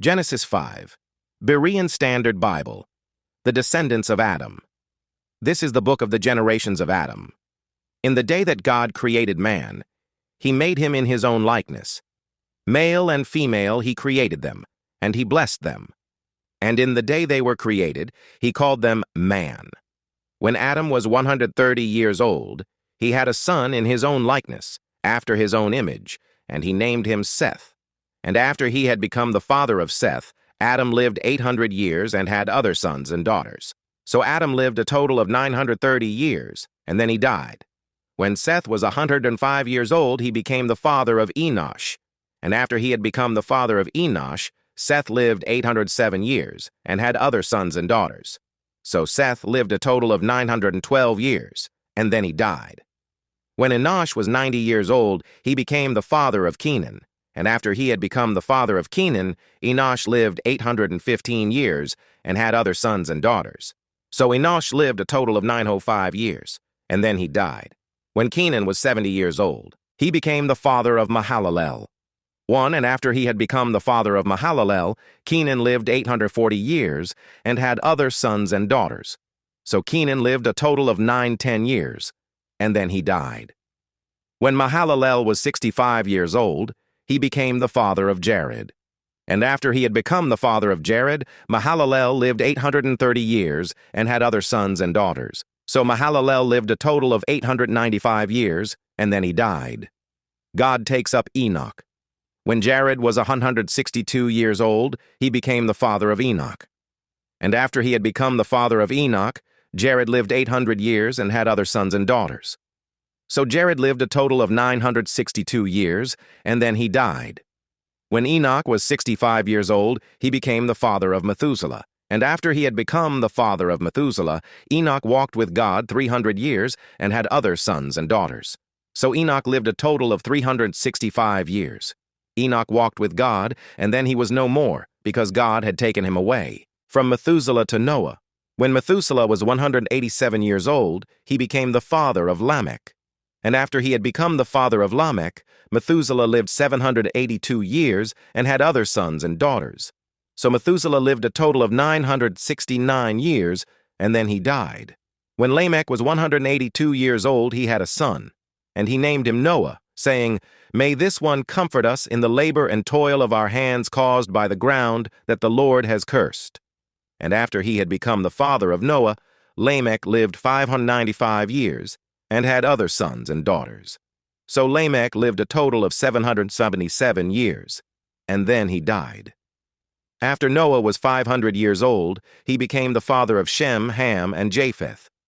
Genesis 5. Berean Standard Bible. The descendants of Adam. This is the book of the generations of Adam. In the day that God created man, he made him in his own likeness. Male and female he created them, and he blessed them. And in the day they were created, he called them man. When Adam was 130 years old, he had a son in his own likeness, after his own image, and he named him Seth. And after he had become the father of Seth, Adam lived 800 years and had other sons and daughters. So Adam lived a total of 930 years, and then he died. When Seth was 105 years old, he became the father of Enosh. And after he had become the father of Enosh, Seth lived 807 years and had other sons and daughters. So Seth lived a total of 912 years, and then he died. When Enosh was 90 years old, he became the father of Kenan. And after he had become the father of Kenan, Enosh lived 815 years and had other sons and daughters. So Enosh lived a total of 905 years, and then he died. When Kenan was 70 years old, he became the father of Mahalalel. And after he had become the father of Mahalalel, Kenan lived 840 years and had other sons and daughters. So Kenan lived a total of 910 years, and then he died. When Mahalalel was 65 years old, he became the father of Jared. And after he had become the father of Jared, Mahalalel lived 830 years and had other sons and daughters. So Mahalalel lived a total of 895 years, and then he died. God takes up Enoch. When Jared was 162 years old, he became the father of Enoch. And after he had become the father of Enoch, Jared lived 800 years and had other sons and daughters. So Jared lived a total of 962 years, and then he died. When Enoch was 65 years old, he became the father of Methuselah. And after he had become the father of Methuselah, Enoch walked with God 300 years and had other sons and daughters. So Enoch lived a total of 365 years. Enoch walked with God, and then he was no more, because God had taken him away. From Methuselah to Noah. When Methuselah was 187 years old, he became the father of Lamech. And after he had become the father of Lamech, Methuselah lived 782 years and had other sons and daughters. So Methuselah lived a total of 969 years, and then he died. When Lamech was 182 years old, he had a son, and he named him Noah, saying, "May this one comfort us in the labor and toil of our hands caused by the ground that the Lord has cursed." And after he had become the father of Noah, Lamech lived 595 years, and had other sons and daughters. So Lamech lived a total of 777 years, and then he died. After Noah was 500 years old, he became the father of Shem, Ham, and Japheth.